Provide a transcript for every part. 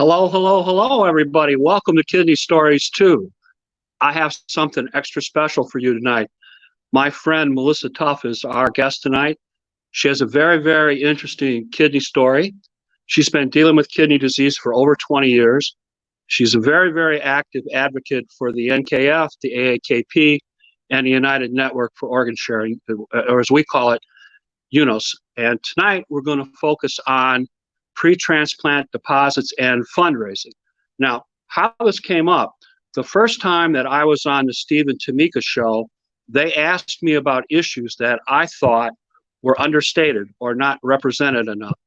Hello, hello, hello, everybody. Welcome to Kidney Stories 2. I have something extra special for you tonight. My friend Melissa Tuff is our guest tonight. She has a very, very interesting kidney story. She's been dealing with kidney disease for over 20 years. She's a very, very active advocate for the NKF, the AAKP, and the United Network for Organ Sharing, or as we call it, UNOS. And tonight we're going to focus on pre-transplant deposits and fundraising. Now, how this came up, the first time that I was on the Steve and Tamika show, they asked me about issues that I thought were understated or not represented enough.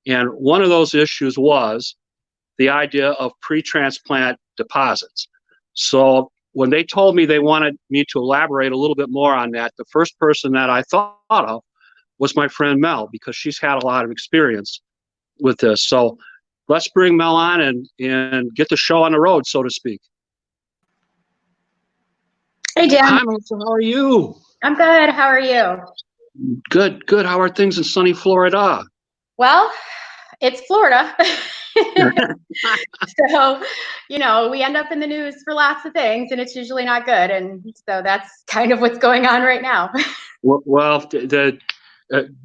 And one of those issues was the idea of pre-transplant deposits. So when they told me they wanted me to elaborate a little bit more on that, the first person that I thought of was my friend Mel, because she's had a lot of experience with this. So let's bring Mel on and get the show on the road, so to speak. Hey, Dan. Hi, Melissa. How are you? I'm good. How are you? Good, good. How are things in sunny Florida? Well, it's Florida. So, we end up in the news for lots of things, and it's usually not good. And so that's kind of what's going on right now. Well,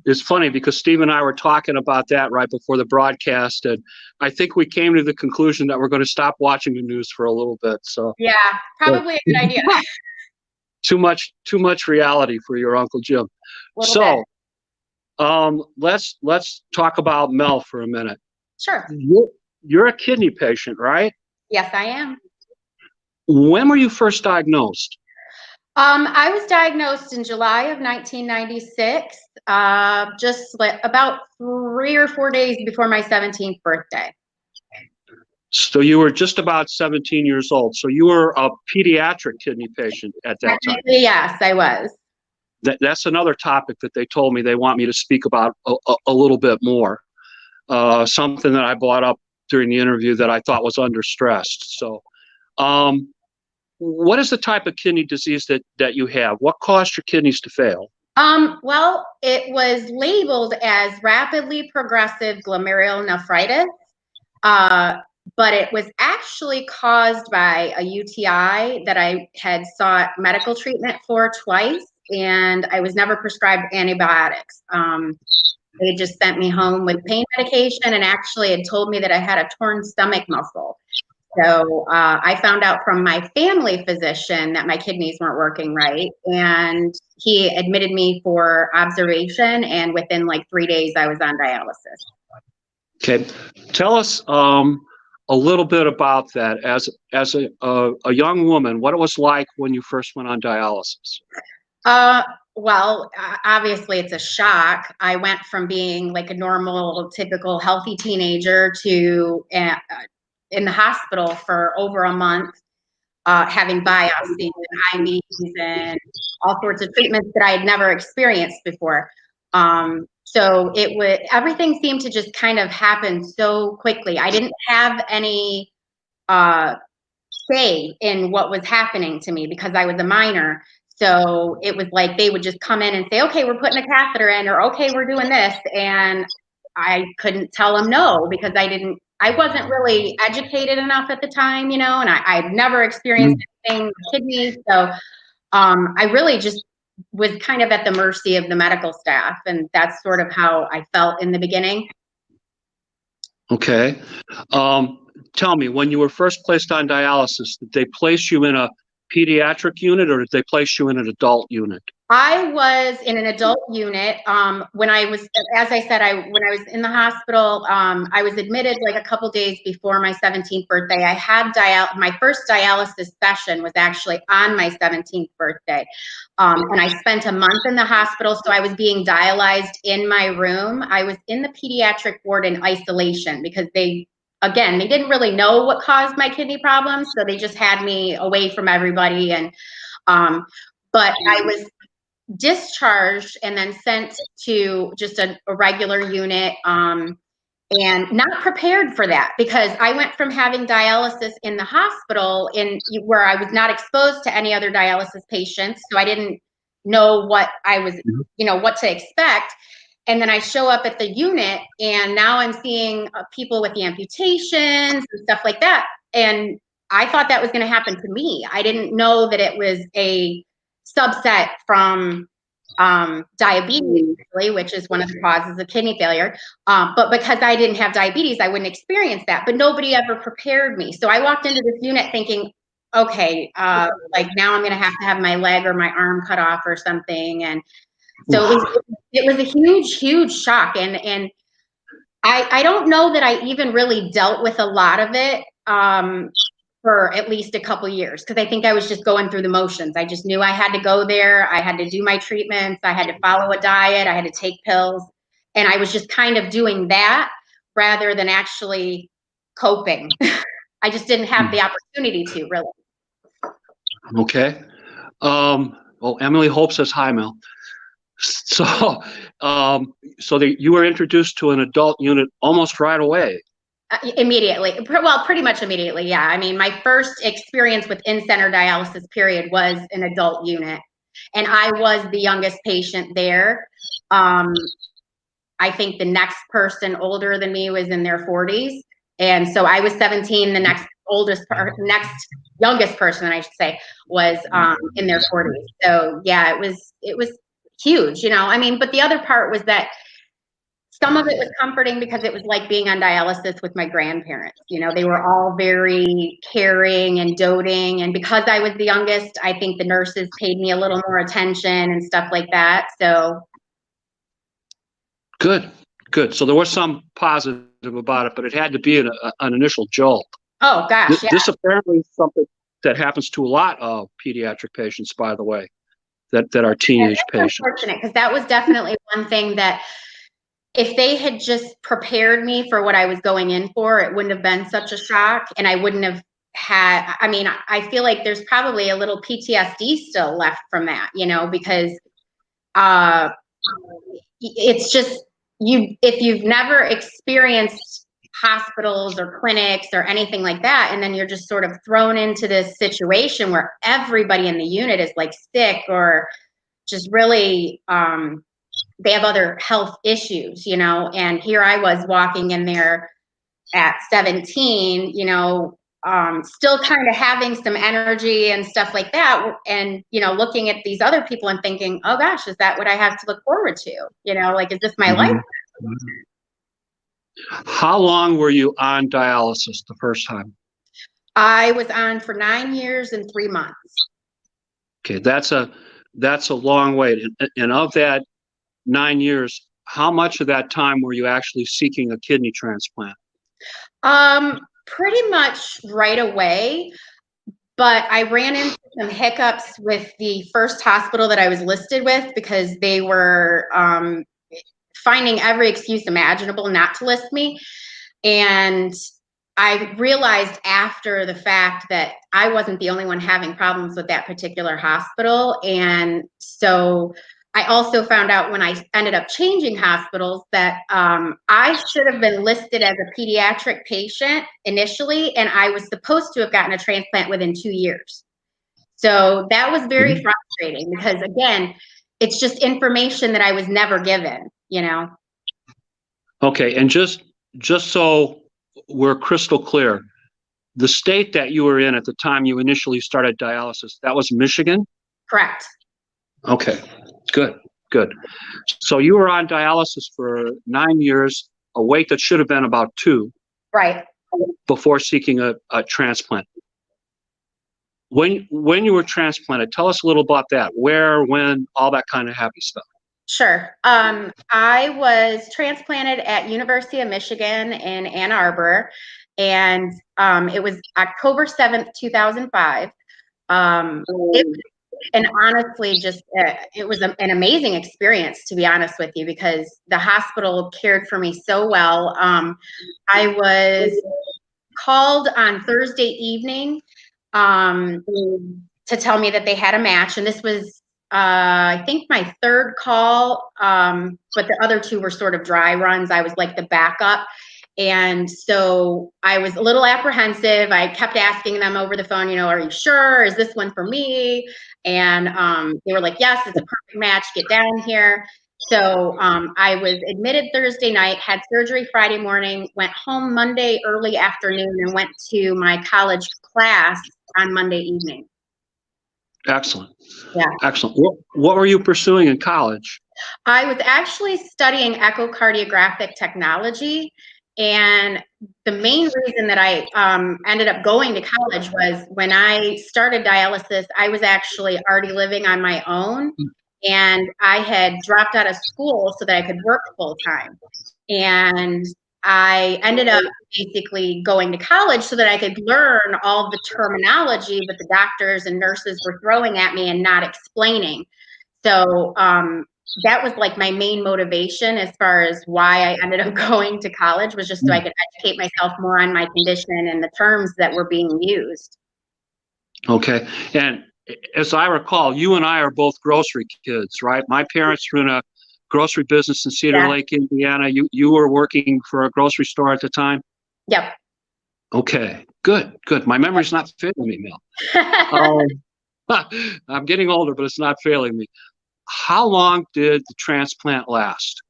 it's funny because Steve and I were talking about that right before the broadcast, and I think we came to the conclusion that we're going to stop watching the news for a little bit. So yeah, probably a good idea. Too much reality for your Uncle Jim. So, let's talk about Mel for a minute. Sure. You're a kidney patient, right? Yes, I am. When were you first diagnosed? I was diagnosed in July of 1996, just about 3 or 4 days before my 17th birthday. So you were just about 17 years old. So you were a pediatric kidney patient at that time. Yes, I was. That's another topic that they told me they want me to speak about a little bit more. Something that I brought up during the interview that I thought was understressed. So, what is the type of kidney disease that you have? What caused your kidneys to fail? Well, it was labeled as rapidly progressive glomerulonephritis, but it was actually caused by a UTI that I had sought medical treatment for twice, and I was never prescribed antibiotics. They just sent me home with pain medication and actually had told me that I had a torn stomach muscle. So I found out from my family physician that my kidneys weren't working right, and he admitted me for observation, and within like 3 days I was on dialysis. Okay, tell us a little bit about that as a young woman, what it was like when you first went on dialysis. Well, obviously it's a shock. I went from being like a normal, typical, healthy teenager to in the hospital for over a month, having biopsies and IVs and all sorts of treatments that I had never experienced before. So everything seemed to just kind of happen so quickly. I didn't have any say in what was happening to me because I was a minor. So it was like they would just come in and say, okay, we're putting a catheter in, or okay, we're doing this. And I couldn't tell them no because I wasn't really educated enough at the time, and I'd never experienced anything with kidneys. So I really just was kind of at the mercy of the medical staff. And that's sort of how I felt in the beginning. Okay. Tell me, when you were first placed on dialysis, did they place you in a pediatric unit or did they place you in an adult unit? I was in an adult unit. When I was, as I said, when I was in the hospital, I was admitted like a couple days before my 17th birthday. I had my first dialysis session was actually on my 17th birthday. And I spent a month in the hospital. So I was being dialyzed in my room. I was in the pediatric ward in isolation because they didn't really know what caused my kidney problems. So they just had me away from everybody. And, but I was discharged and then sent to just a regular unit, and not prepared for that because I went from having dialysis in the hospital where I was not exposed to any other dialysis patients. So I didn't know what I was, what to expect. And then I show up at the unit, and now I'm seeing people with the amputations and stuff like that. And I thought that was going to happen to me. I didn't know that it was a subset from diabetes, really, which is one of the causes of kidney failure. But because I didn't have diabetes, I wouldn't experience that. But nobody ever prepared me. So I walked into this unit thinking, okay, like now I'm going to have my leg or my arm cut off or something. And so it was a huge, huge shock. And I don't know that I even really dealt with a lot of it for at least a couple years, because I think I was just going through the motions. I just knew I had to go there. I had to do my treatments. I had to follow a diet. I had to take pills. And I was just kind of doing that rather than actually coping. I just didn't have the opportunity to, really. Okay. Well, Emily Hope says hi, Mel. So, you were introduced to an adult unit almost right away. Immediately. Well, pretty much immediately. Yeah. I mean, my first experience with in-center dialysis period was an adult unit, and I was the youngest patient there. I think the next person older than me was in their 40s. And so I was 17. The next youngest person, I should say, was in their 40s. So yeah, it was huge, you know. I mean, but the other part was that some of it was comforting because it was like being on dialysis with my grandparents. You know, they were all very caring and doting. And because I was the youngest, I think the nurses paid me a little more attention and stuff like that. So. Good. So there was some positive about it, but it had to be an initial jolt. Oh, gosh. This apparently is something that happens to a lot of pediatric patients, by the way, that are teenage patients. Unfortunate, because that was definitely one thing that, if they had just prepared me for what I was going in for, it wouldn't have been such a shock, and I wouldn't have had, I mean, I feel like there's probably a little PTSD still left from that, you know, because it's just, if you've never experienced hospitals or clinics or anything like that, and then you're just sort of thrown into this situation where everybody in the unit is like sick or just really, they have other health issues, you know, and here I was walking in there at 17, you know, still kind of having some energy and stuff like that. And, you know, looking at these other people and thinking, oh gosh, is that what I have to look forward to? You know, like, is this my life? How long were you on dialysis the first time? I was on for 9 years and 3 months. Okay, that's a long wait. And of that 9 years, how much of that time were you actually seeking a kidney transplant? Pretty much right away, but I ran into some hiccups with the first hospital that I was listed with, because they were finding every excuse imaginable not to list me. And I realized after the fact that I wasn't the only one having problems with that particular hospital. And so I also found out when I ended up changing hospitals that I should have been listed as a pediatric patient initially, and I was supposed to have gotten a transplant within 2 yees. So that was very frustrating, because again, it's just information that I was never given, you know? Okay, and just so we're crystal clear, the state that you were in at the time you initially started dialysis, that was Michigan? Correct. Okay, good. So you were on dialysis for 9 years, a wait that should have been about 2. Right. Before seeking a transplant. When you were transplanted, tell us a little about that. Where, when, all that kind of happy stuff. Sure. I was transplanted at University of Michigan in Ann Arbor, and it was October 7th, 2005. And honestly, just it was an amazing experience, to be honest with you, because the hospital cared for me so well. I was called on Thursday evening to tell me that they had a match, and this was I think my third call, but the other 2 were sort of dry runs. I was like the backup. And so I was a little apprehensive. I kept asking them over the phone, you know, are you sure? Is this one for me? And they were like, yes, it's a perfect match. Get down here. So I was admitted Thursday night, had surgery Friday morning, went home Monday early afternoon, and went to my college class on Monday evening. Excellent. Yeah. Excellent. What were you pursuing in college? I was actually studying echocardiographic technology. And the main reason that I ended up going to college was when I started dialysis, I was actually already living on my own. And I had dropped out of school so that I could work full time. And I ended up basically going to college so that I could learn all the terminology that the doctors and nurses were throwing at me and not explaining. So that was like my main motivation as far as why I ended up going to college, was just so I could educate myself more on my condition and the terms that were being used. Okay. And as I recall, you and I are both grocery kids, right? My parents were in a grocery business in Cedar Lake, Indiana. You were working for a grocery store at the time? Yep. Okay, good. My memory's not failing me, Mel. I'm getting older, but it's not failing me. How long did the transplant last?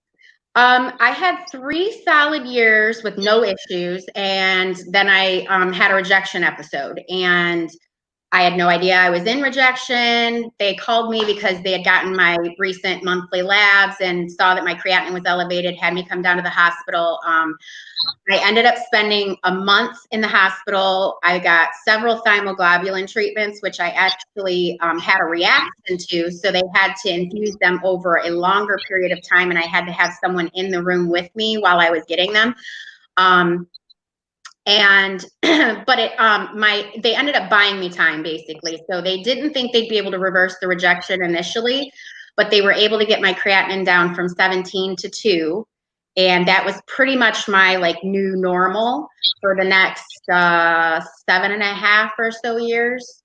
I had 3 solid years with no issues, and then I had a rejection episode, and I had no idea I was in rejection. They called me because they had gotten my recent monthly labs and saw that my creatinine was elevated, had me come down to the hospital. I ended up spending a month in the hospital. I got several thymoglobulin treatments, which I actually had a reaction to. So they had to infuse them over a longer period of time, and I had to have someone in the room with me while I was getting them. But they ended up buying me time, basically. So they didn't think they'd be able to reverse the rejection initially, but they were able to get my creatinine down from 17 to 2. And that was pretty much my like new normal for the next 7.5 or so years.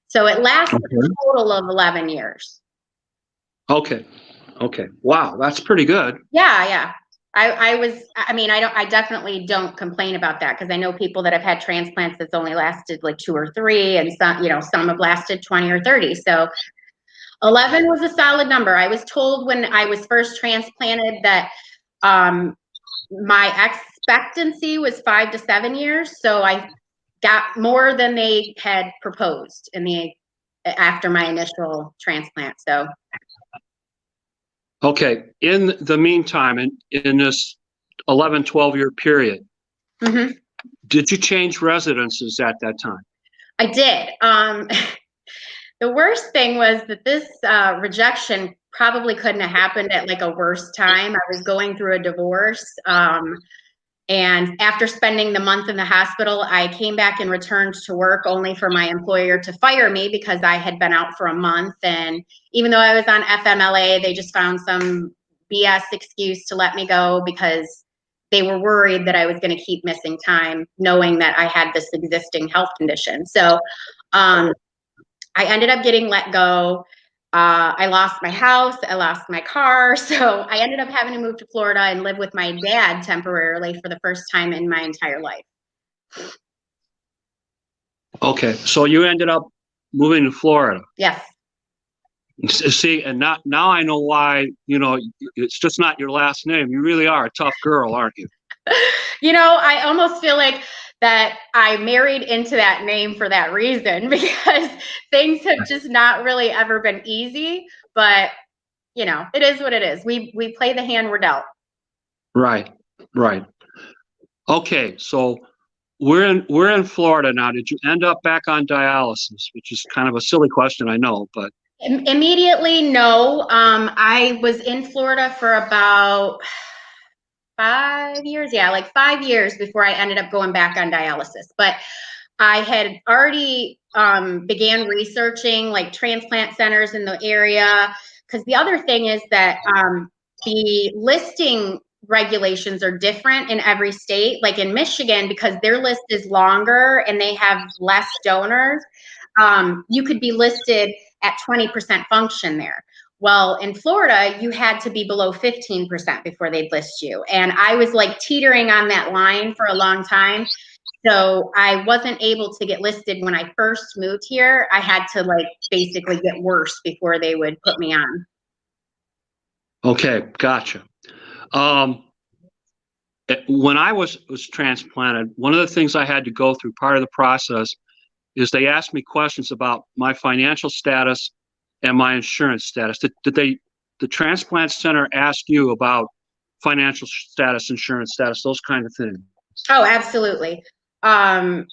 So it lasted a total of 11 years. Okay. Wow, that's pretty good. Yeah. I definitely don't complain about that, because I know people that have had transplants that's only lasted like 2 or 3, and some have lasted 20 or 30. So 11 was a solid number. I was told when I was first transplanted that my expectancy was 5 to 7 years. So I got more than they had proposed after my initial transplant. So. Okay. In the meantime, in this 11, 12-year period, did you change residences at that time? I did. The worst thing was that this rejection probably couldn't have happened at like a worse time. I was going through a divorce. And after spending the month in the hospital, I came back and returned to work only for my employer to fire me because I had been out for a month. And even though I was on FMLA, they just found some BS excuse to let me go because they were worried that I was going to keep missing time, knowing that I had this existing health condition. So I ended up getting let go. I lost my house, I lost my car. So I ended up having to move to Florida and live with my dad temporarily for the first time in my entire life. Okay, so you ended up moving to Florida. Yes. See, and now I know why, it's just not your last name. You really are a tough girl, aren't you? I almost feel like that I married into that name for that reason, because things have just not really ever been easy, but it is what it is. We play the hand we're dealt. Right. Okay, so we're in Florida now. Did you end up back on dialysis? Which is kind of a silly question, I know, but immediately, no. I was in Florida for about 5 years. Yeah, like 5 years before I ended up going back on dialysis. But I had already began researching like transplant centers in the area, because the other thing is that the listing regulations are different in every state. Like in Michigan, because their list is longer and they have less donors, you could be listed at 20% function there. Well, in Florida, you had to be below 15% before they'd list you. And I was like teetering on that line for a long time. So I wasn't able to get listed when I first moved here. I had to like basically get worse before they would put me on. Okay, gotcha. Um, when I was transplanted, one of the things I had to go through, part of the process, is they asked me questions about my financial status and my insurance status. The transplant center ask you about financial status, insurance status, those kind of things? Oh, absolutely. In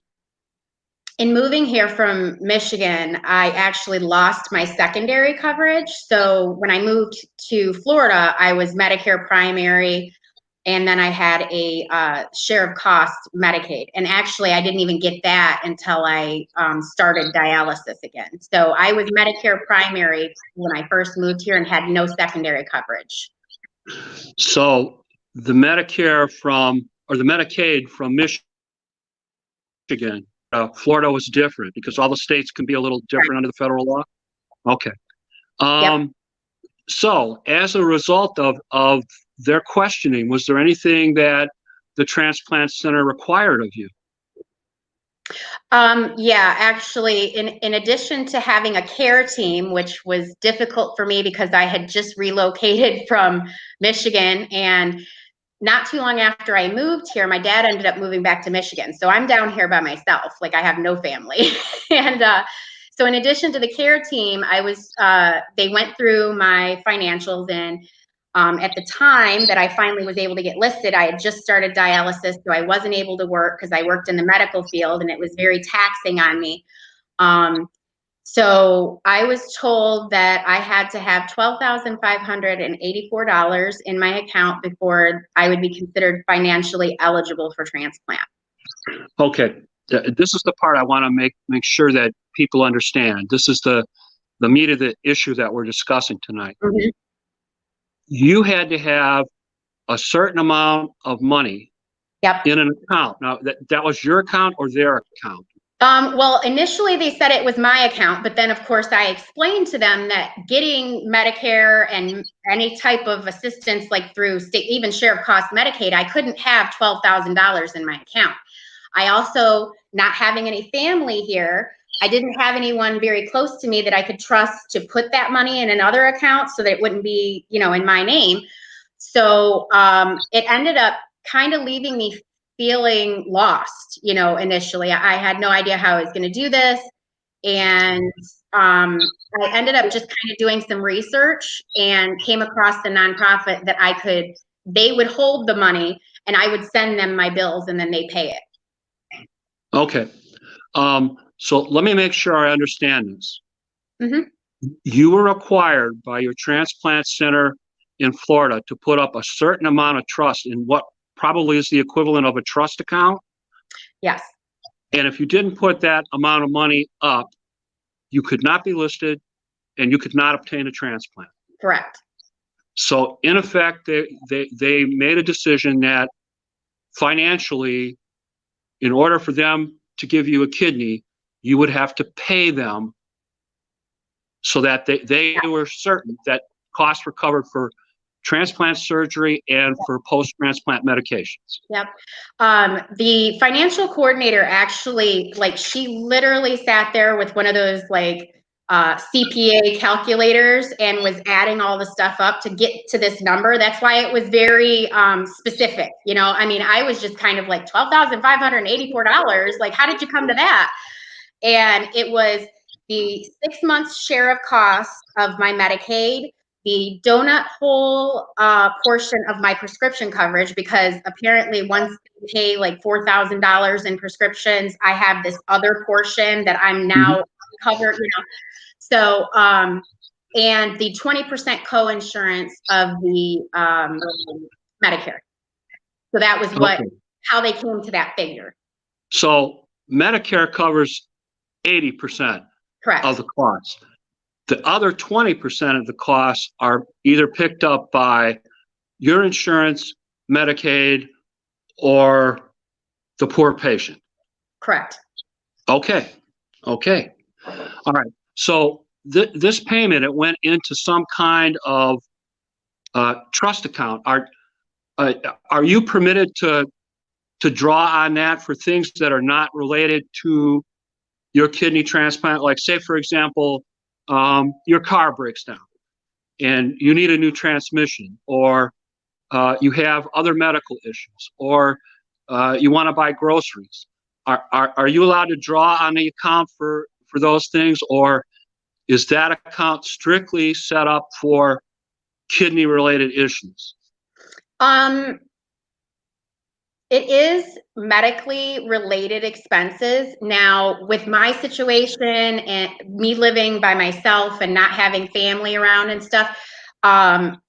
moving here from Michigan, I actually lost my secondary coverage. So when I moved to Florida, I was Medicare primary, and then I had a share of cost Medicaid. And actually, I didn't even get that until I started dialysis again. So I was Medicare primary when I first moved here and had no secondary coverage. So the Medicare or the Medicaid from Michigan, Florida was different because all the states can be a little different under the federal law. Okay. Yep. So as a result of their questioning, was there anything that the transplant center required of you? Yeah, actually, in addition to having a care team, which was difficult for me because I had just relocated from Michigan, and not too long after I moved here, my dad ended up moving back to Michigan. So I'm down here by myself, like I have no family. And so in addition to the care team, they went through my financials, and at the time that I finally was able to get listed, I had just started dialysis, so I wasn't able to work because I worked in the medical field and it was very taxing on me. So I was told that I had to have $12,584 in my account before I would be considered financially eligible for transplant. Okay, this is the part I want to make sure that people understand. This is the meat of the issue that we're discussing tonight. Mm-hmm. You had to have a certain amount of money Yep. in an account. Now, that was your account or their account? Well, initially they said it was my account, but then of course I explained to them that getting Medicare and any type of assistance like through state, even share of cost Medicaid, I couldn't have $12,000 in my account. I also, not having any family here, I didn't have anyone very close to me that I could trust to put that money in another account so that it wouldn't be, in my name. So it ended up kind of leaving me feeling lost, initially. I had no idea how I was going to do this. And I ended up just kind of doing some research and came across the nonprofit that they would hold the money and I would send them my bills and then they pay it. Okay. So let me make sure I understand this. Mm-hmm. You were required by your transplant center in Florida to put up a certain amount of trust in what probably is the equivalent of a trust account. Yes. And if you didn't put that amount of money up, you could not be listed and you could not obtain a transplant. Correct. So in effect, they made a decision that financially, in order for them to give you a kidney, you would have to pay them so that they were certain that costs were covered for transplant surgery and for post-transplant medications. Yep. The financial coordinator actually, she literally sat there with one of those CPA calculators and was adding all the stuff up to get to this number. That's why it was very specific. I was just kind of like $12,584. Like, how did you come to that? And it was the 6 months share of cost of my Medicaid, the donut hole portion of my prescription coverage, because apparently once they pay like $4,000 in prescriptions, I have this other portion that I'm now covered, So, and the 20% co-insurance of the Medicare. So that was how they came to that figure. So Medicare covers 80% Correct. of the costs. The other 20% of the costs are either picked up by your insurance, Medicaid, or the poor patient. Correct. Okay. All right. So this payment, it went into some kind of trust account. Are you permitted to draw on that for things that are not related to your kidney transplant? Like, say, for example, your car breaks down and you need a new transmission, or you have other medical issues, or you want to buy groceries, are you allowed to draw on the account for those things, or is that account strictly set up for kidney related issues? It is medically related expenses. Now, with my situation and me living by myself and not having family around and stuff,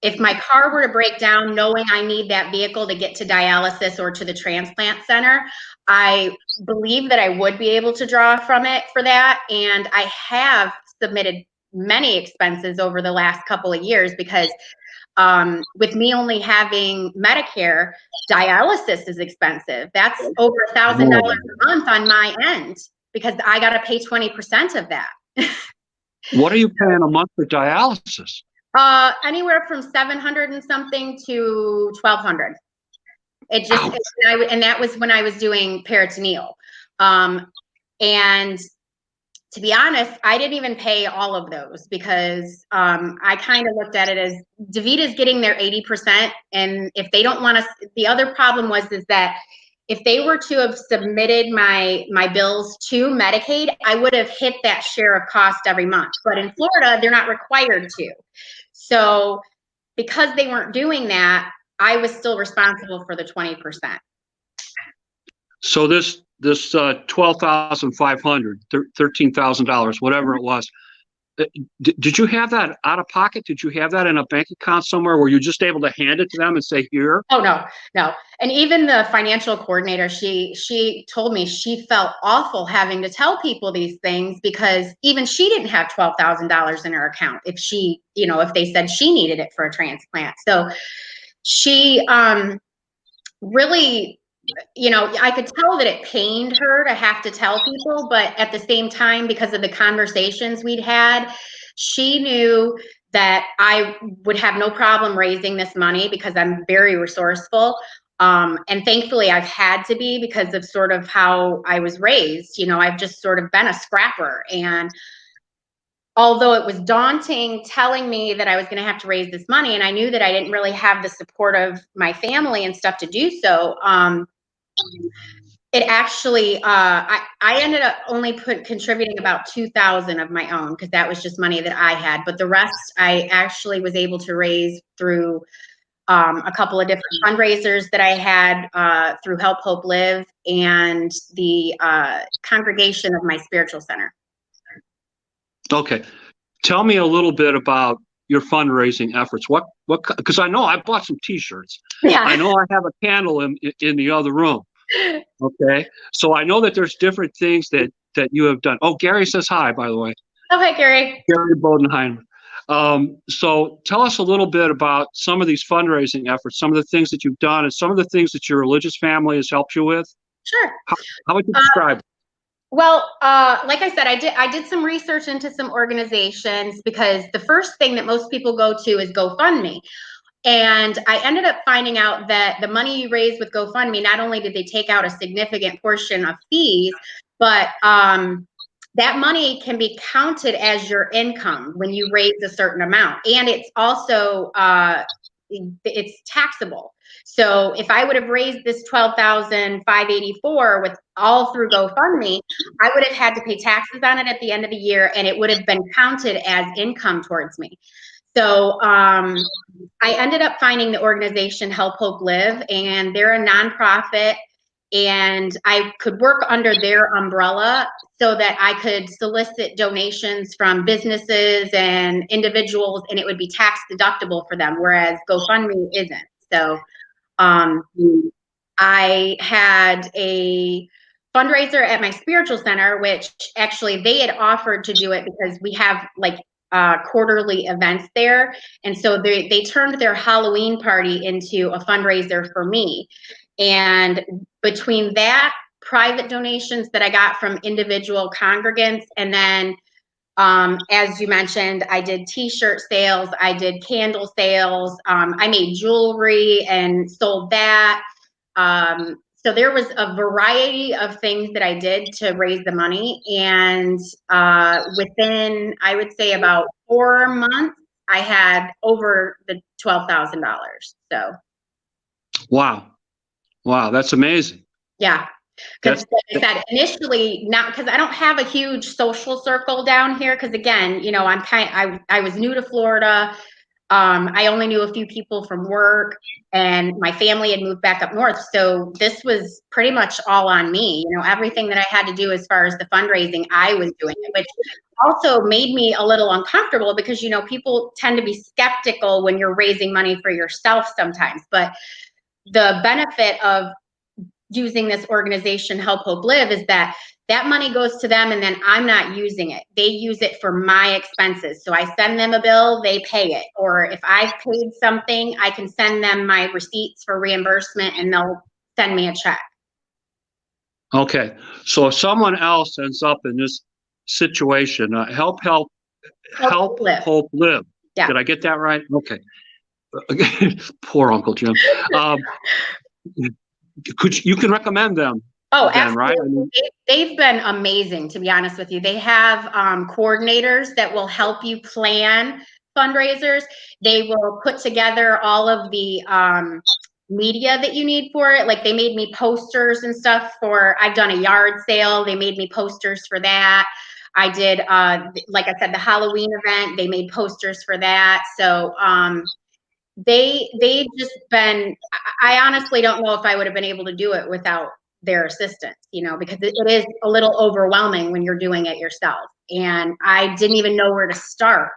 if my car were to break down, knowing I need that vehicle to get to dialysis or to the transplant center, I believe that I would be able to draw from it for that. And I have submitted many expenses over the last couple of years because with me only having Medicare, dialysis is expensive. That's over $1,000 a month on my end because I got to pay 20% of that. What are you paying a month for dialysis? Anywhere from 700 and something to 1,200. It just, and that was when I was doing peritoneal. And to be honest, I didn't even pay all of those because I kind of looked at it as DaVita's getting their 80%. And if they don't want to, the other problem is that if they were to have submitted my bills to Medicaid, I would have hit that share of cost every month. But in Florida, they're not required to. So because they weren't doing that, I was still responsible for the 20%. So this $12,500, $13,000, whatever it was, did you have that out of pocket? Did you have that in a bank account somewhere? Were you just able to hand it to them and say, here? Oh, no. And even the financial coordinator, she told me she felt awful having to tell people these things because even she didn't have $12,000 in her account if she, if they said she needed it for a transplant. So she really, I could tell that it pained her to have to tell people, but at the same time, because of the conversations we'd had, she knew that I would have no problem raising this money because I'm very resourceful. And thankfully I've had to be because of sort of how I was raised. I've just sort of been a scrapper. And although it was daunting telling me that I was going to have to raise this money, and I knew that I didn't really have the support of my family and stuff to do so, it actually, I ended up only contributing about $2,000 of my own because that was just money that I had. But the rest I actually was able to raise through a couple of different fundraisers that I had through Help Hope Live and the congregation of my spiritual center. Okay. Tell me a little bit about your fundraising efforts. What, because I know I bought some t-shirts. Yeah. I know I have a candle in the other room. Okay. So I know that there's different things that you have done. Oh, Gary says hi, by the way. Oh, hi, Gary. Gary Bodenheimer. So tell us a little bit about some of these fundraising efforts, some of the things that you've done, and some of the things that your religious family has helped you with. Sure. How would you describe it? Well, like I said, I did some research into some organizations because the first thing that most people go to is GoFundMe. And I ended up finding out that the money you raise with GoFundMe, not only did they take out a significant portion of fees, but that money can be counted as your income when you raise a certain amount. And it's also, it's taxable. So if I would have raised this $12,584 with all through GoFundMe, I would have had to pay taxes on it at the end of the year, and it would have been counted as income towards me. So I ended up finding the organization Help Hope Live, and they're a nonprofit, and I could work under their umbrella so that I could solicit donations from businesses and individuals, and it would be tax deductible for them, whereas GoFundMe isn't. So I had a fundraiser at my spiritual center, which actually they had offered to do it because we have like quarterly events there. And so they turned their Halloween party into a fundraiser for me. And between that, private donations that I got from individual congregants, and then as you mentioned, I did t-shirt sales, I did candle sales, I made jewelry and sold that. So there was a variety of things that I did to raise the money. And within, I would say about 4 months, I had over the $12,000. So. Wow. Wow. That's amazing. Yeah. Because like I said, initially, not because I don't have a huge social circle down here. Because again, you know, I was new to Florida. I only knew a few people from work, and my family had moved back up north. So this was pretty much all on me. You know, everything that I had to do as far as the fundraising, I was doing it, which also made me a little uncomfortable because, you know, people tend to be skeptical when you're raising money for yourself sometimes. But the benefit of using this organization, Help Hope Live, is that that money goes to them and then I'm not using it. They use it for my expenses. So I send them a bill, they pay it. Or if I've paid something, I can send them my receipts for reimbursement and they'll send me a check. Okay. So if someone else ends up in this situation, Help Hope Live. Yeah. Did I get that right? Okay. Poor Uncle Jim. You can recommend them? Oh, then, absolutely. right? I mean, they've been amazing, to be honest with you. They have coordinators that will help you plan fundraisers. They will put together all of the media that you need for it. Like they made me posters and stuff I've done a yard sale. They made me posters for that. I did, like I said, the Halloween event. They made posters for that. So they've just been, I honestly don't know if I would have been able to do it without their assistance, you know, because it is a little overwhelming when you're doing it yourself. And I didn't even know where to start.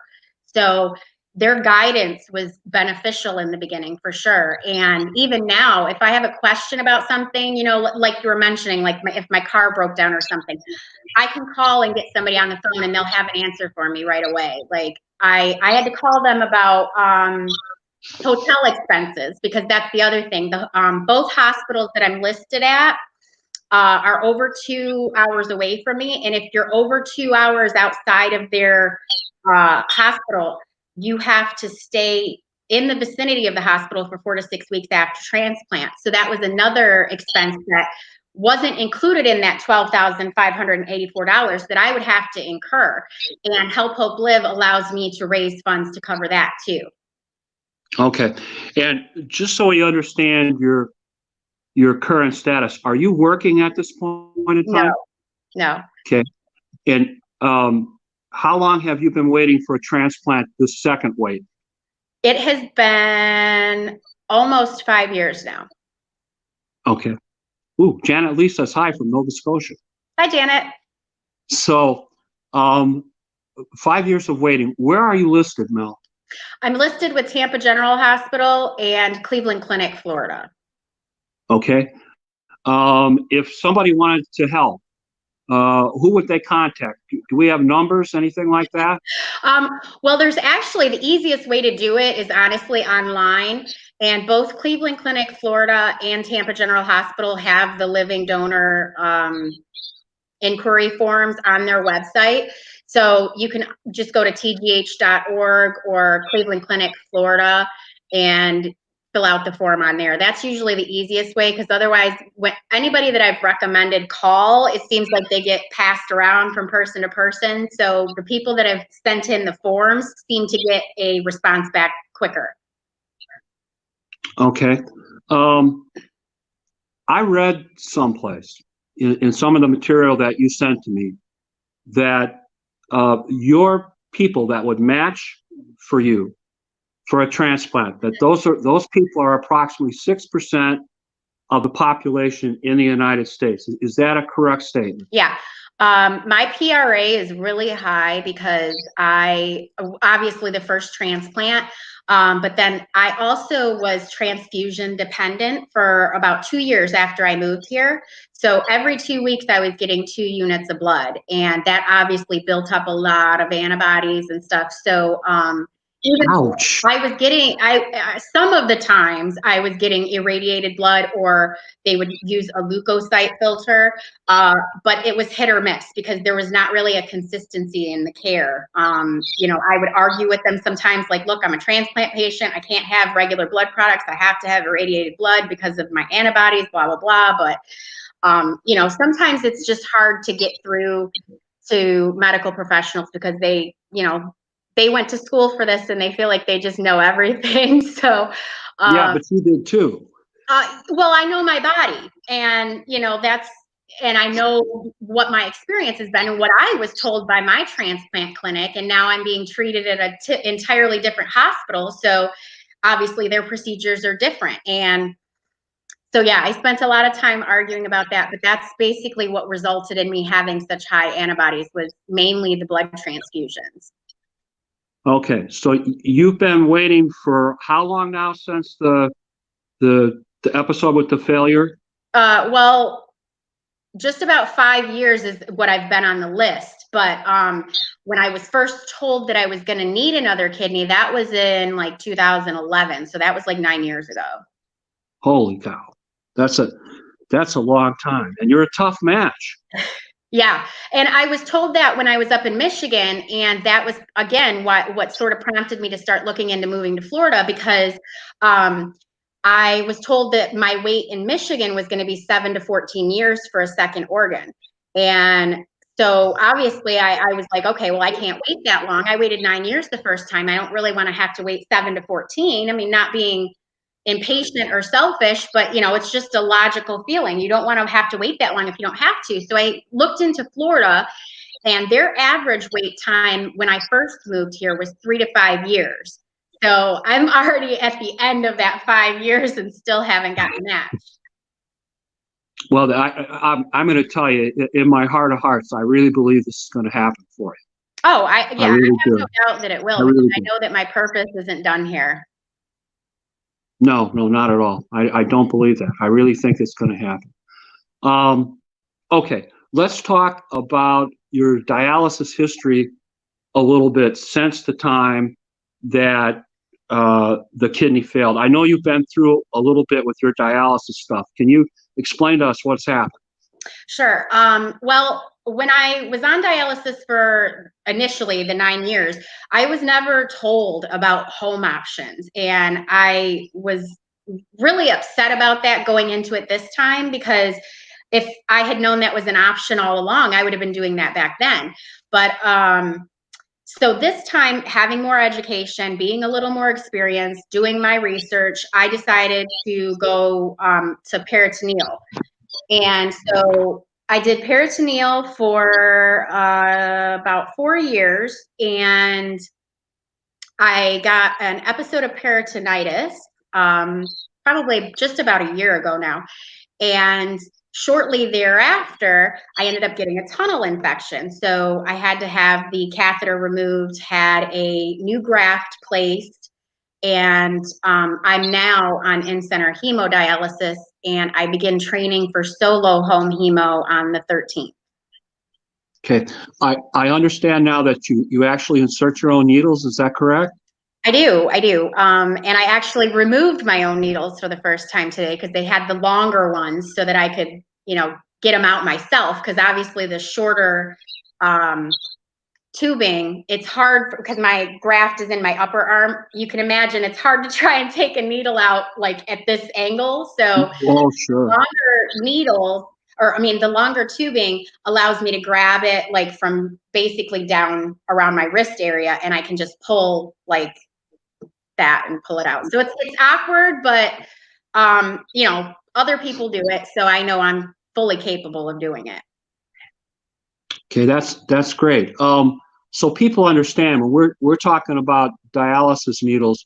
So their guidance was beneficial in the beginning for sure. And even now, if I have a question about something, you know, like you were mentioning, like if my car broke down or something, I can call and get somebody on the phone and they'll have an answer for me right away. Like I had to call them about hotel expenses, because that's the other thing. Both hospitals that I'm listed at are over 2 hours away from me. And if you're over 2 hours outside of their hospital, you have to stay in the vicinity of the hospital for 4 to 6 weeks after transplant. So that was another expense that wasn't included in that $12,584 that I would have to incur. And Help Hope Live allows me to raise funds to cover that too. Okay. And just so we understand your current status, are you working at this point in time? No. Okay. And how long have you been waiting for a transplant, the second wait? It has been almost 5 years now. Okay. Ooh, Janet Lisa's hi from Nova Scotia. Hi, Janet. So 5 years of waiting. Where are you listed, Mel? I'm listed with Tampa General Hospital and Cleveland Clinic, Florida. Okay. If somebody wanted to help, who would they contact? Do we have numbers, anything like that? Well, there's actually the easiest way to do it is honestly online. And both Cleveland Clinic, Florida and Tampa General Hospital have the living donor inquiry forms on their website. So you can just go to tgh.org or Cleveland Clinic, Florida, and fill out the form on there. That's usually the easiest way, because otherwise, when anybody that I've recommended call, it seems like they get passed around from person to person. So the people that have sent in the forms seem to get a response back quicker. Okay. I read someplace in some of the material that you sent to me that your people that would match for you for a transplant, that those people are approximately 6% of the population in the United States. Is that a correct statement? Yeah. My PRA is really high because I obviously the first transplant, but then I also was transfusion dependent for about 2 years after I moved here. So every 2 weeks I was getting 2 units of blood, and that obviously built up a lot of antibodies and stuff. So even Ouch. I was getting, some of the times I was getting irradiated blood, or they would use a leukocyte filter, but it was hit or miss because there was not really a consistency in the care. You know, I would argue with them sometimes, like, look, I'm a transplant patient. I can't have regular blood products. I have to have irradiated blood because of my antibodies, blah, blah, blah. But, you know, sometimes it's just hard to get through to medical professionals because they, you know, they went to school for this and they feel like they just know everything. So, Yeah, but you did too. well, I know my body, and and I know what my experience has been and what I was told by my transplant clinic, and now I'm being treated at a entirely different hospital. So obviously their procedures are different. And so, yeah, I spent a lot of time arguing about that, but that's basically what resulted in me having such high antibodies, was mainly the blood transfusions. Okay, so you've been waiting for how long now since the episode with the failure? Well, just about 5 years is what I've been on the list. But when I was first told that I was going to need another kidney, that was in like 2011. So that was like 9 years ago. Holy cow. That's a long time. And you're a tough match. Yeah. And I was told that when I was up in Michigan, and that was, again, what sort of prompted me to start looking into moving to Florida, because I was told that my wait in Michigan was going to be 7 to 14 years for a second organ. And so obviously I was like, okay, well, I can't wait that long. I waited 9 years the first time. I don't really want to have to wait 7 to 14. I mean, not being impatient or selfish, but it's just a logical feeling. You don't want to have to wait that long if you don't have to. So I looked into Florida, and their average wait time when I first moved here was 3 to 5 years. So I'm already at the end of that 5 years and still haven't gotten matched. Well, I'm going to tell you, in my heart of hearts, I really believe this is going to happen for you. Oh, I have no doubt that it will. I know that my purpose isn't done here. No, not at all. I don't believe that. I really think it's going to happen. Okay, let's talk about your dialysis history a little bit since the time that the kidney failed. I know you've been through a little bit with your dialysis stuff. Can you explain to us what's happened? Sure. Well, when I was on dialysis for initially the 9 years, I was never told about home options. And I was really upset about that going into it this time, because if I had known that was an option all along, I would have been doing that back then. But so this time, having more education, being a little more experienced, doing my research, I decided to go to peritoneal. And so I did peritoneal for about 4 years, and I got an episode of peritonitis probably just about a year ago now. And shortly thereafter, I ended up getting a tunnel infection. So I had to have the catheter removed, had a new graft placed, and I'm now on in-center hemodialysis, and I begin training for solo home hemo on the 13th. Okay, I understand now that you actually insert your own needles. Is that correct? I do. And I actually removed my own needles for the first time today, because they had the longer ones so that I could, get them out myself. Because obviously the shorter tubing, it's hard because my graft is in my upper arm. You can imagine it's hard to try and take a needle out like at this angle. So sure. Longer needles, the longer tubing allows me to grab it like from basically down around my wrist area, and I can just pull like that and pull it out. So it's awkward, but other people do it, so I know I'm fully capable of doing it. Okay, that's great. So people understand when we're talking about dialysis needles,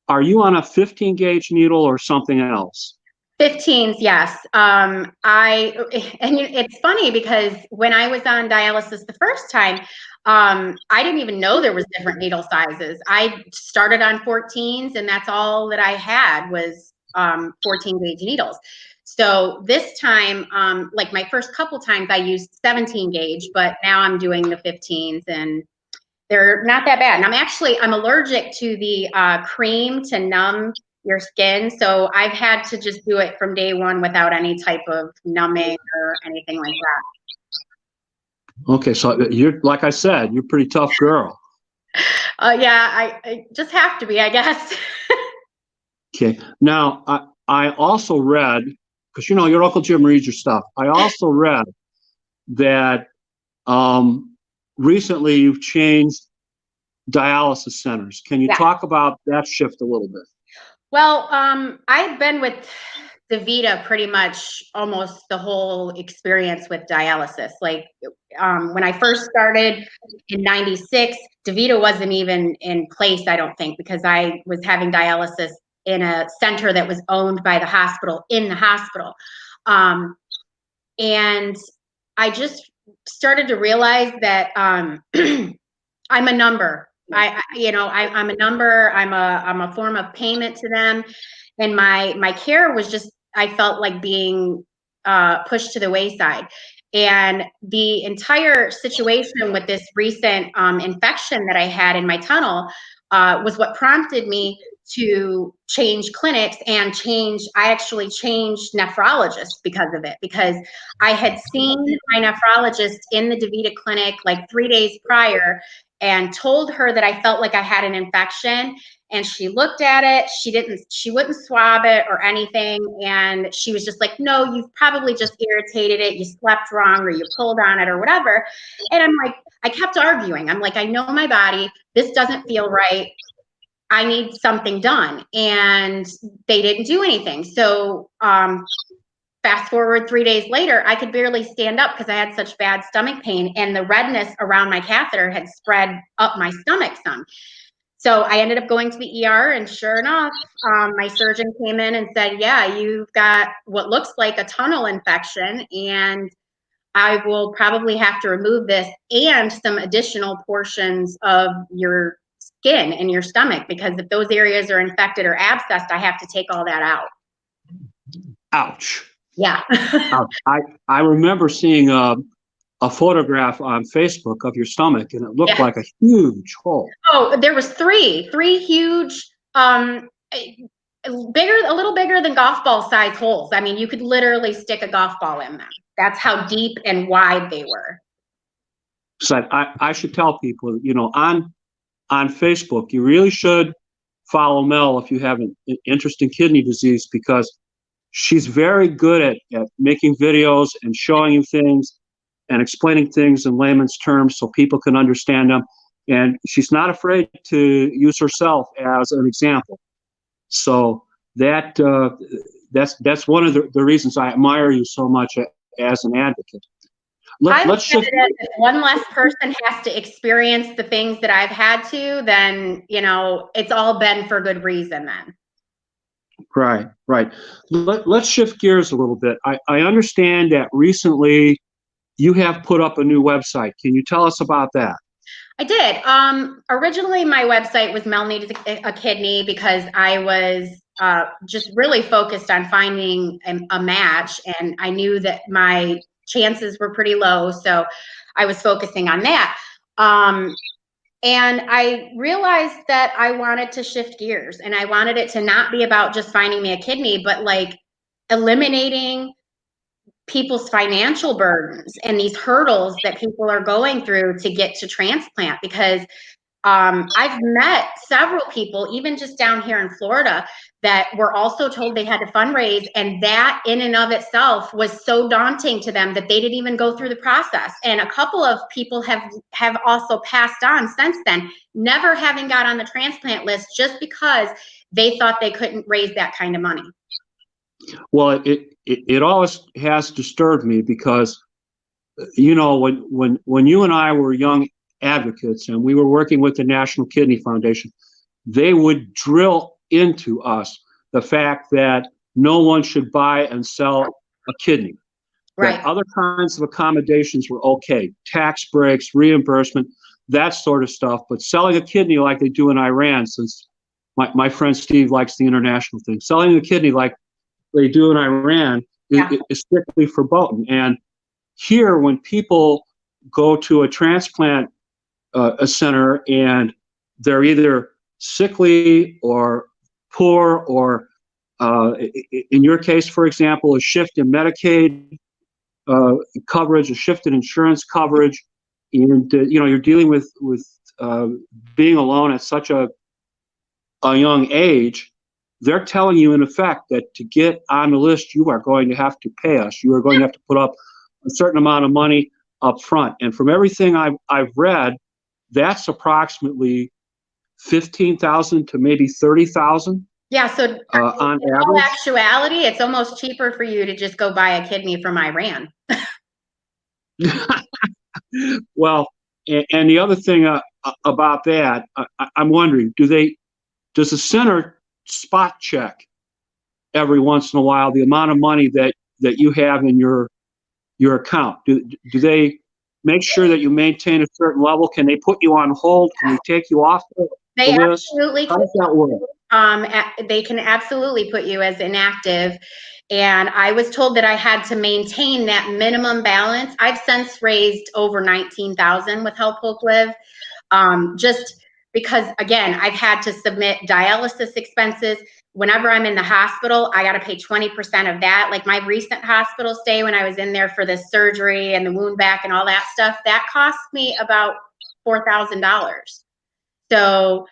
are you on a 15 gauge needle or something else? 15s, yes. And it's funny because when I was on dialysis the first time, I didn't even know there was different needle sizes. I started on 14s, and that's all that I had was 14 gauge needles. So this time, like my first couple times, I used 17 gauge, but now I'm doing the 15s, and they're not that bad. And I'm allergic to the cream to numb your skin. So I've had to just do it from day one without any type of numbing or anything like that. Okay, so you're, like I said, you're a pretty tough girl. Yeah, I just have to be, I guess. Okay, now I also read, because your Uncle Jim reads your stuff. I also read that recently you've changed dialysis centers. Can you Yeah. talk about that shift a little bit? Well, I've been with DaVita pretty much almost the whole experience with dialysis. Like when I first started in '96, DaVita wasn't even in place, I don't think, because I was having dialysis in a center that was owned by the hospital in the hospital. And I just started to realize that I'm a number. I'm a number. I'm a form of payment to them, and my care was just, I felt like being pushed to the wayside. And the entire situation with this recent infection that I had in my tunnel was what prompted me to change clinics and I actually changed nephrologists because of it, because I had seen my nephrologist in the DaVita clinic like 3 days prior and told her that I felt like I had an infection. And she looked at it. She wouldn't swab it or anything. And she was just like, no, you've probably just irritated it. You slept wrong or you pulled on it or whatever. And I'm like, I kept arguing. I'm like, I know my body. This doesn't feel right. I need something done. And they didn't do anything. So fast forward 3 days later, I could barely stand up because I had such bad stomach pain, and the redness around my catheter had spread up my stomach some. So I ended up going to the ER, and sure enough, my surgeon came in and said, yeah, you've got what looks like a tunnel infection, and I will probably have to remove this and some additional portions of your skin and your stomach, because if those areas are infected or abscessed, I have to take all that out. Ouch. Yeah. I remember seeing a photograph on Facebook of your stomach, and it looked like a huge hole. Oh, there was three huge, a little bigger than golf ball size holes. I mean, you could literally stick a golf ball in them. That's how deep and wide they were. So I should tell people, on Facebook, you really should follow Mel if you have an interest in kidney disease, because she's very good at making videos and showing you things and explaining things in layman's terms so people can understand them. And she's not afraid to use herself as an example. So that's one of the reasons I admire you so much as an advocate. Let's shift. If one less person has to experience the things that I've had to, then, it's all been for good reason then. Right. Let's shift gears a little bit. I understand that recently you have put up a new website. Can you tell us about that? I did. Originally, my website was Mel Needs a Kidney, because I was just really focused on finding a match, and I knew that my chances were pretty low, so I was focusing on that. And I realized that I wanted to shift gears, and I wanted it to not be about just finding me a kidney, but like eliminating people's financial burdens and these hurdles that people are going through to get to transplant. Because I've met several people, even just down here in Florida, that were also told they had to fundraise, and that in and of itself was so daunting to them that they didn't even go through the process. And a couple of people have also passed on since then, never having got on the transplant list just because they thought they couldn't raise that kind of money. Well, it always has disturbed me, because when you and I were young advocates and we were working with the National Kidney Foundation, they would drill into us the fact that no one should buy and sell a kidney. Right. That other kinds of accommodations were okay, tax breaks, reimbursement, that sort of stuff. But selling a kidney like they do in Iran, since my friend Steve likes the international thing, selling a kidney like they do in Iran is strictly verboten. And here, when people go to a transplant a center and they're either sickly or poor, or in your case, for example, a shift in Medicaid coverage, a shift in insurance coverage, and you're dealing with being alone at such a young age, they're telling you in effect that to get on the list, you are going to have to pay us. You are going to have to put up a certain amount of money up front. And from everything I've read, that's approximately 15,000 to maybe 30,000 Yeah, so on in all average. actuality, it's almost cheaper for you to just go buy a kidney from Iran. Well, and the other thing about that, I'm wondering, does the center spot check every once in a while the amount of money that you have in your account? Do they make sure that you maintain a certain level? Can they put you on hold? Can they take you off the They list? absolutely How does that work? They can absolutely put you as inactive. And I was told that I had to maintain that minimum balance. I've since raised over 19,000 with Help Hope Live. Just because, again, I've had to submit dialysis expenses. Whenever I'm in the hospital, I got to pay 20% of that. Like my recent hospital stay when I was in there for the surgery and the wound vac and all that stuff, that cost me about $4,000. So,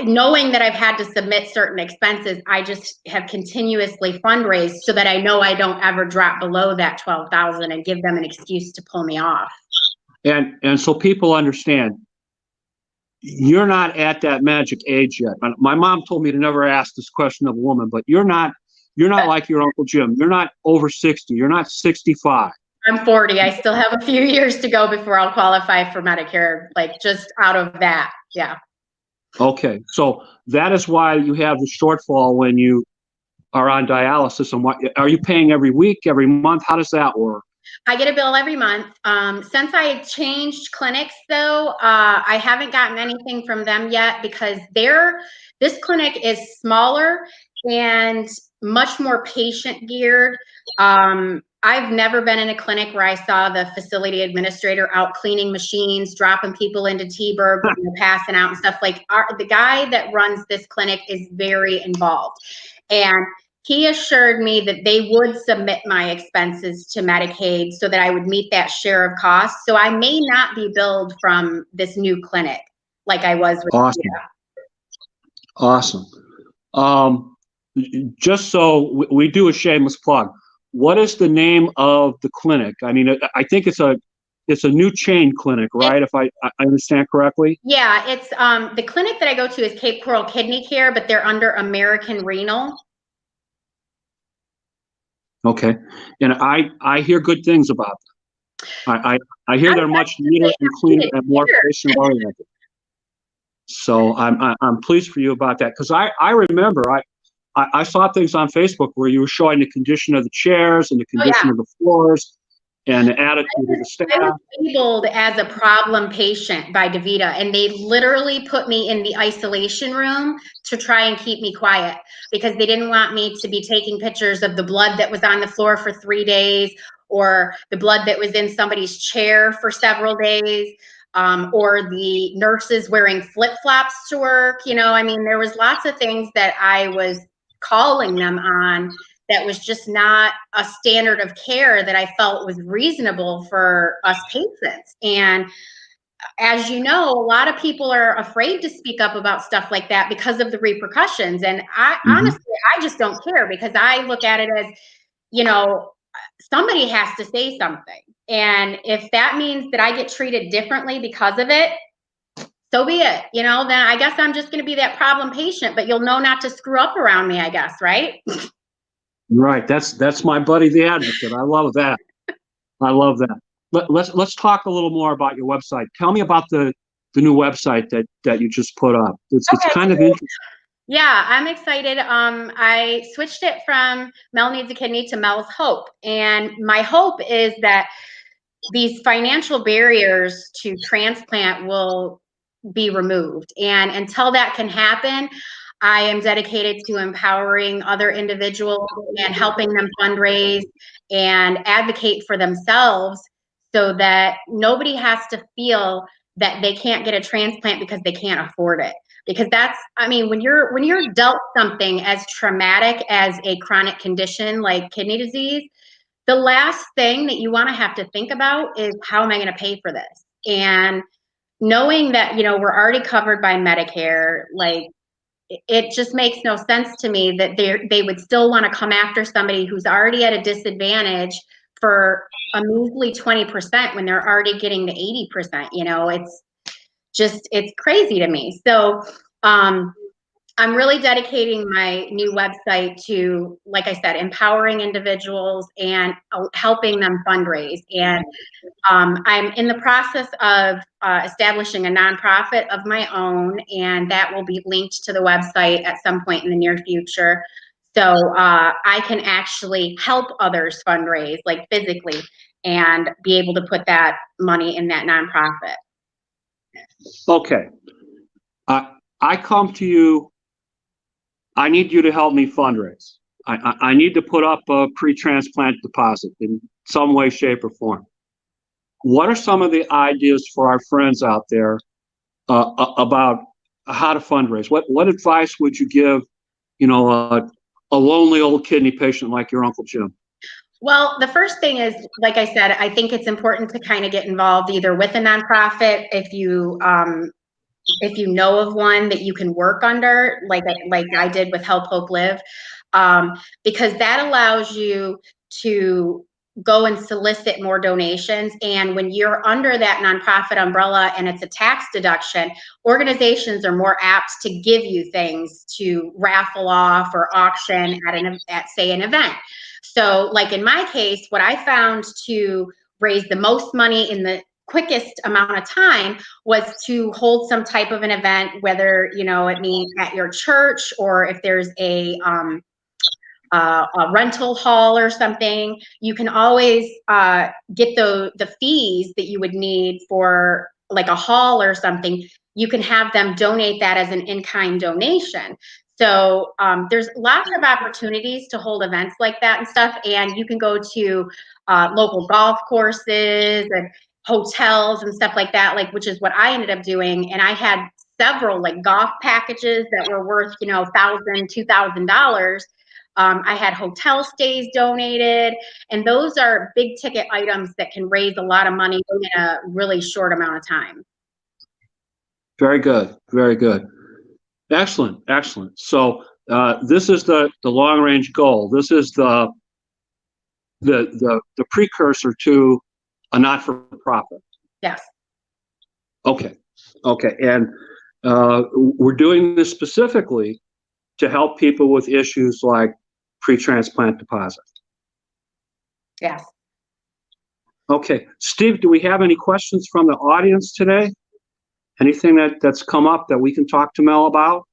knowing that I've had to submit certain expenses, I just have continuously fundraised so that I know I don't ever drop below that 12,000 and give them an excuse to pull me off. And so people understand, you're not at that magic age yet. My mom told me to never ask this question of a woman, but you're not like your Uncle Jim. You're not over 60. You're not 65. I'm 40. I still have a few years to go before I'll qualify for Medicare, like just out of that. Yeah. Okay. So that is why you have the shortfall when you are on dialysis. And what are you paying every week, every month? How does that work? I get a bill every month. Since I changed clinics, though, I haven't gotten anything from them yet because this clinic is smaller and much more patient geared. I've never been in a clinic where I saw the facility administrator out cleaning machines, dropping people into T-Bird, passing out and stuff. Like the guy that runs this clinic is very involved. And he assured me that they would submit my expenses to Medicaid so that I would meet that share of costs. So I may not be billed from this new clinic like I was with Awesome. Awesome. Just so we do a shameless plug, what is the name of the clinic? I mean, I think it's a new chain clinic, right? If I understand correctly. Yeah, it's the clinic that I go to is Cape Coral Kidney Care, but they're under American Renal. Okay, and I hear good things about them. I hear they're much neater and cleaner and more patient oriented. So I'm pleased for you about that, because I remember I saw things on Facebook where you were showing the condition of the chairs and the condition of the floors and the attitude of the staff. I was labeled as a problem patient by DaVita, and they literally put me in the isolation room to try and keep me quiet because they didn't want me to be taking pictures of the blood that was on the floor for 3 days or the blood that was in somebody's chair for several days. Or the nurses wearing flip-flops to work. You know, I mean, there was lots of things that I was calling them on that was just not a standard of care that I felt was reasonable for us patients. And as you know, a lot of people are afraid to speak up about stuff like that because of the repercussions. And honestly, I just don't care because I look at it as, you know, somebody has to say something. And if that means that I get treated differently because of it, so be it. You know, then I guess I'm just going to be that problem patient, but you'll know not to screw up around me, I guess, right? Right. That's my buddy, the advocate. I love that. I love that. Let's talk a little more about your website. Tell me about the new website that you just put up. It's kind of interesting. Yeah, I'm excited. I switched it from Mel Needs a Kidney to Mel's Hope. And my hope is that these financial barriers to transplant will be removed. And until that can happen, I am dedicated to empowering other individuals and helping them fundraise and advocate for themselves so that nobody has to feel that they can't get a transplant because they can't afford it. Because that's, I mean, when you're dealt something as traumatic as a chronic condition like kidney disease, the last thing that you want to have to think about is how am I going to pay for this? And knowing that, you know, we're already covered by Medicare, like it just makes no sense to me that they would still want to come after somebody who's already at a disadvantage for a measly 20% when they're already getting the 80%. You know, it's it's crazy to me. So I'm really dedicating my new website to, like I said, empowering individuals and helping them fundraise. And I'm in the process of establishing a nonprofit of my own, and that will be linked to the website at some point in the near future. So I can actually help others fundraise, like physically, and be able to put that money in that nonprofit. Okay. I come to you. I need you to help me fundraise. I need to put up a pre-transplant deposit in some way, shape, or form. What are some of the ideas for our friends out there about how to fundraise? What advice would you give, a lonely old kidney patient like your Uncle Jim? Well, the first thing is, like I said, I think it's important to kind of get involved either with a nonprofit if you know of one that you can work under, like I did with Help Hope Live, because that allows you to go and solicit more donations. And when you're under that nonprofit umbrella and it's a tax deduction, organizations are more apt to give you things to raffle off or auction at say an event. So like in my case, what I found to raise the most money in the quickest amount of time was to hold some type of an event, whether it means at your church or if there's a rental hall or something. You can always get the fees that you would need for like a hall or something. You can have them donate that as an in-kind donation. So there's lots of opportunities to hold events like that and stuff. And you can go to local golf courses and hotels and stuff like that, which is what I ended up doing. And I had several like golf packages that were worth, $1,000, $2,000. I had hotel stays donated, and those are big ticket items that can raise a lot of money in a really short amount of time. Very good. Very good. Excellent. Excellent. So this is the long range goal. This is the precursor to a not-for-profit. Yes. Okay. And we're doing this specifically to help people with issues like pre-transplant deposit. Yes. Okay. Steve, do we have any questions from the audience today? Anything that's come up that we can talk to Mel about?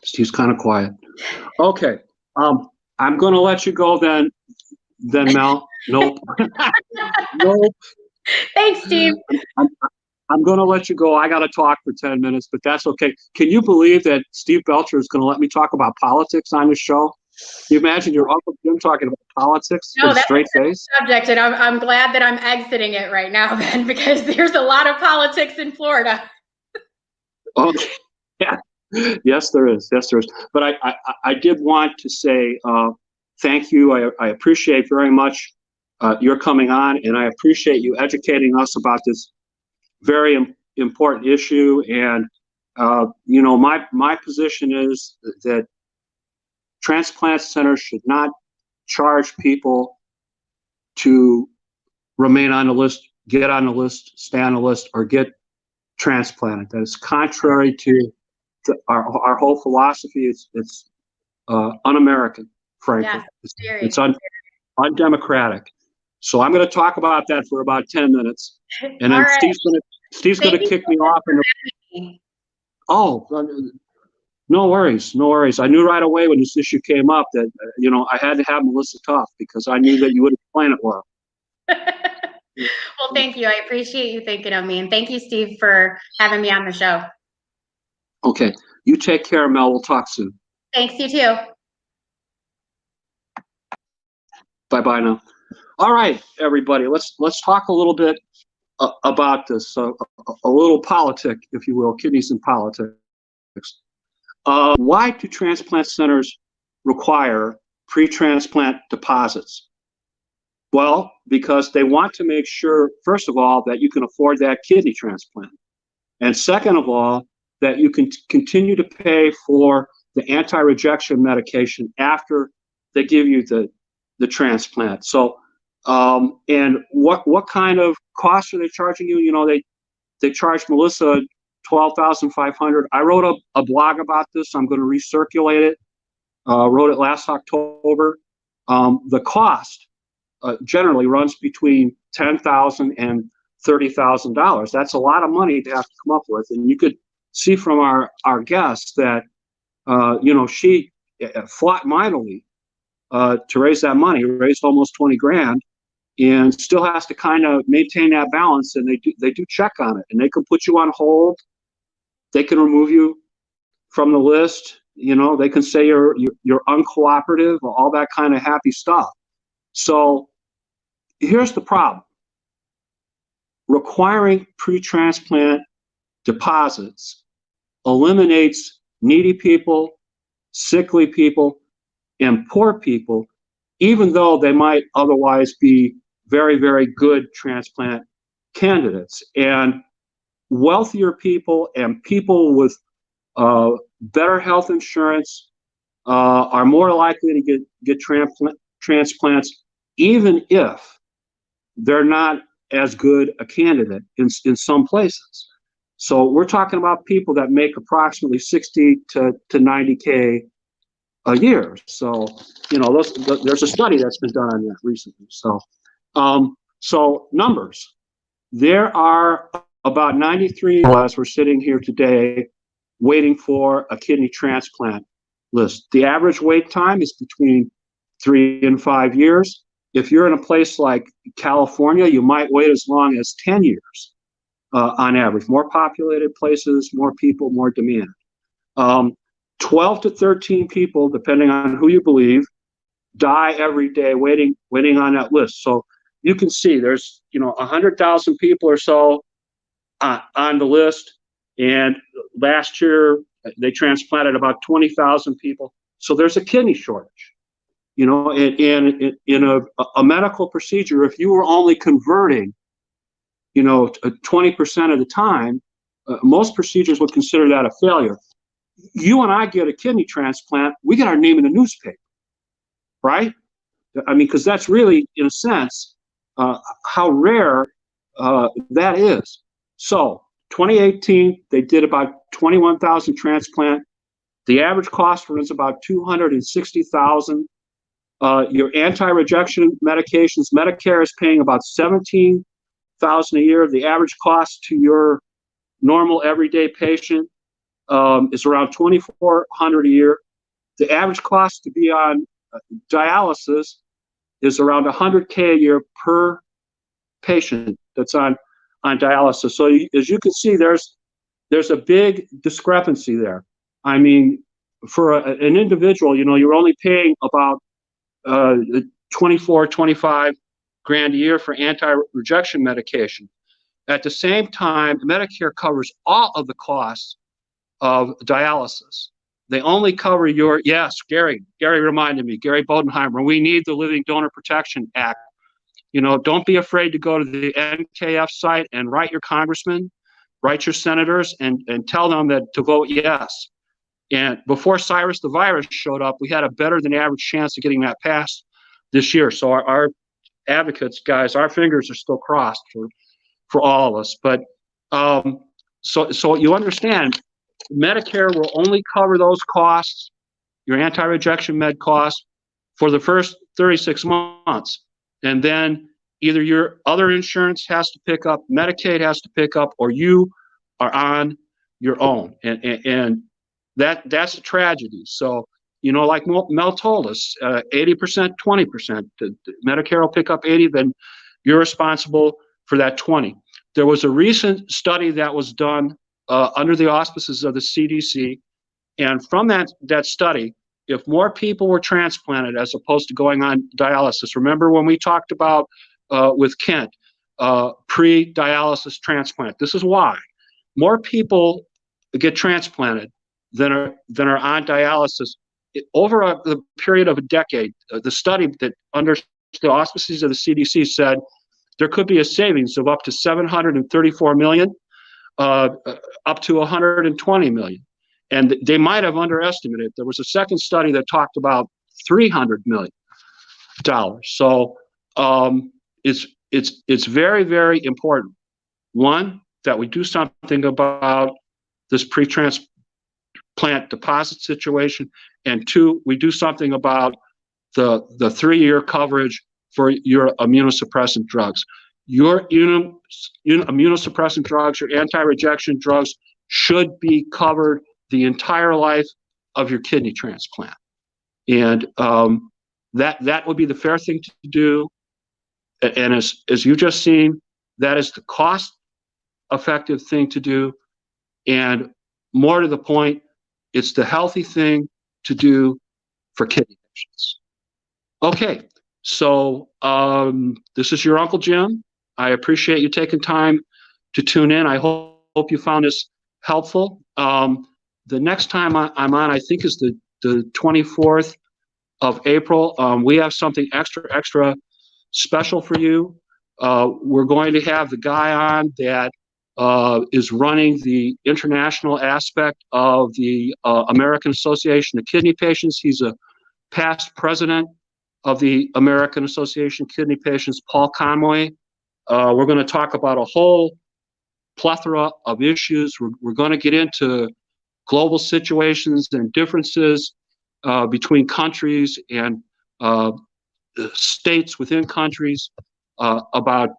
Steve's kind of quiet. Okay. I'm going to let you go then Mel. Nope. Nope. Thanks, Steve. I'm going to let you go. I got to talk for 10 minutes, but that's okay. Can you believe that Steve Belcher is going to let me talk about politics on his show? Can you imagine your Uncle Jim talking about politics with a straight face? Subject, and I'm glad that I'm exiting it right now, then, because there's a lot of politics in Florida. Okay. Yeah. Yes, there is. Yes, there is. But I did want to say thank you. I appreciate very much your coming on, and I appreciate you educating us about this very important issue. And my position is that transplant centers should not charge people to remain on the list, get on the list, stay on the list, or get transplanted. That is contrary to our whole philosophy. It's un-American, frankly. Yeah, it's undemocratic. So I'm going to talk about that for about 10 minutes, and then right. Steve's going to kick me off. No worries. I knew right away when this issue came up that I had to have Melissa Tough because I knew that you would explain it well. Well, thank you. I appreciate you thinking of me, and thank you, Steve, for having me on the show. Okay, you take care, Mel. We'll talk soon. Thanks. You too. Bye now. All right, everybody. Let's talk a little bit about this. A little politic, if you will, kidneys and politics. Why do transplant centers require pre-transplant deposits? Well, because they want to make sure, first of all, that you can afford that kidney transplant. And second of all, that you can continue to pay for the anti-rejection medication after they give you the transplant. So And what kind of costs are they charging you? You know, they charged Melissa $12,500. I wrote a blog about this. I'm going to recirculate it. Wrote it last October. The cost generally runs between $10,000 and $30,000. That's a lot of money to have to come up with. And you could see from our guest that you know, she fought mightily to raise that money, raised almost 20 grand, and still has to kind of maintain that balance. And they do check on it, and they can put you on hold. They can remove you from the list. You know, they can say you're uncooperative, all that kind of happy stuff. So here's the problem. Requiring pre-transplant deposits eliminates needy people, sickly people, and poor people, even though they might otherwise be very, very good transplant candidates. And wealthier people and people with better health insurance are more likely to get transplants, even if they're not as good a candidate in some places. So we're talking about people that make approximately 60 to 90K a year. So, you know, there's a study that's been done on that recently. So, so numbers, there are about 93 of us, we're sitting here today waiting for a kidney transplant list. The average wait time is between 3 and 5 years. If you're in a place like California, you might wait as long as 10 years on average. More populated places, more people, more demand. 12 to 13 people, depending on who you believe, die every day waiting on that list. So you can see there's, you know, 100,000 people or so on the list. And last year they transplanted about 20,000 people. So there's a kidney shortage. You know, in a medical procedure, if you were only converting, you know, 20% of the time, most procedures would consider that a failure. You and I get a kidney transplant, we get our name in the newspaper, right? I mean, because that's really, in a sense, how rare that is. So 2018, they did about 21,000 transplant. The average cost runs about $260,000. Your anti-rejection medications, Medicare is paying about $17,000 a year. The average cost to your normal everyday patient is around $2,400 a year. The average cost to be on dialysis is around $100K a year per patient that's on dialysis. So as you can see, there's a big discrepancy there. I mean, for an individual, you know, you're only paying about 24, 25 grand a year for anti-rejection medication. At the same time, Medicare covers all of the costs of dialysis. They only cover your, yes, Gary reminded me, Gary Bodenheimer, we need the Living Donor Protection Act. You know, don't be afraid to go to the NKF site and write your congressman, write your senators, and tell them that to vote yes. And before Cyrus the Virus showed up, we had a better than average chance of getting that passed this year. So our advocates, guys, our fingers are still crossed for all of us. But so you understand, Medicare will only cover those costs, your anti-rejection med costs, for the first 36 months. And then either your other insurance has to pick up, Medicaid has to pick up, or you are on your own. And that's a tragedy. So, you know, like Mel told us, 80%, 20%. Medicare will pick up 80, then you're responsible for that 20. There was a recent study that was done under the auspices of the CDC, and from that study, if more people were transplanted as opposed to going on dialysis, remember when we talked about with Kent, pre-dialysis transplant, this is why. More people get transplanted than are on dialysis. Over the period of a decade, the study that under the auspices of the CDC said there could be a savings of up to $734 million, up to $120 million. And they might have underestimated it. There was a second study that talked about $300 million. So it's very, very important. One, that we do something about this pre-transplant deposit situation, and two, we do something about the 3-year coverage for your immunosuppressant drugs. Your immunosuppressant drugs, your anti-rejection drugs should be covered the entire life of your kidney transplant. And that would be the fair thing to do. And as you just seen, that is the cost-effective thing to do. And more to the point, it's the healthy thing to do for kidney patients. Okay, so this is your Uncle Jim. I appreciate you taking time to tune in. I hope you found this helpful. The next time I'm on, I think, is the 24th of April. We have something extra special for you. We're going to have the guy on that is running the international aspect of the American Association of Kidney Patients. He's a past president of the American Association of Kidney Patients, Paul Conway. We're going to talk about a whole plethora of issues. We're going to get into global situations and differences between countries and states within countries about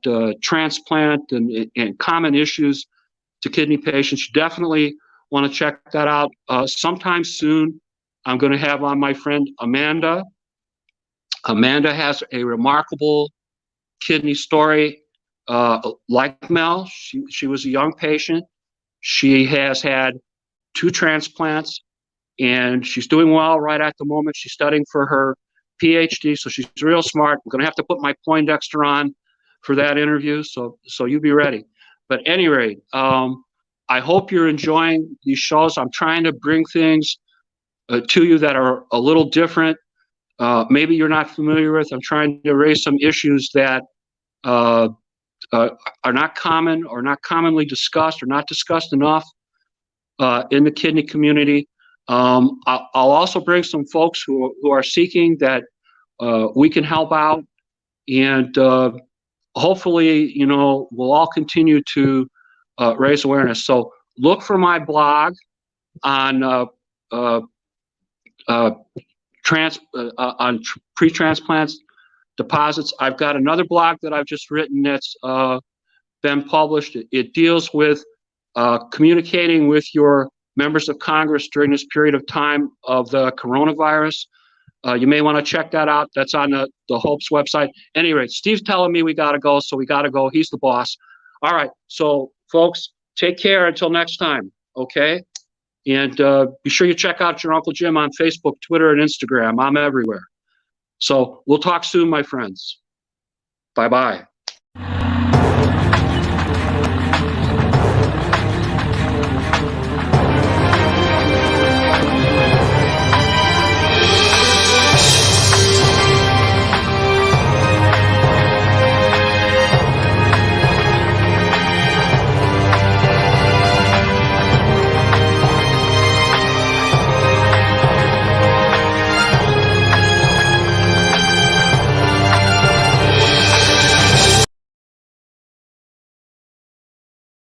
transplant and common issues to kidney patients. You definitely want to check that out. Sometime soon, I'm going to have on my friend Amanda. Amanda has a remarkable kidney story. Like Mel, she was a young patient. She has had 2 transplants, and she's doing well right at the moment. She's studying for her PhD, so she's real smart. I'm going to have to put my Poindexter on for that interview, so you be ready. But at any rate, I hope you're enjoying these shows. I'm trying to bring things to you that are a little different. Maybe you're not familiar with. I'm trying to raise some issues that are not common or not commonly discussed or not discussed enough in the kidney community. I'll also bring some folks who are seeking that we can help out, and hopefully, we'll all continue to raise awareness. So look for my blog on pre-transplant deposits. I've got another blog that I've just written that's been published. It deals with communicating with your members of Congress during this period of time of the coronavirus. You may want to check that out. That's on the HOPES website. Anyway, Steve's telling me we got to go, so we got to go. He's the boss. All right, so folks, take care until next time, okay? And be sure you check out your Uncle Jim on Facebook, Twitter, and Instagram. I'm everywhere. So we'll talk soon, my friends. Bye-bye.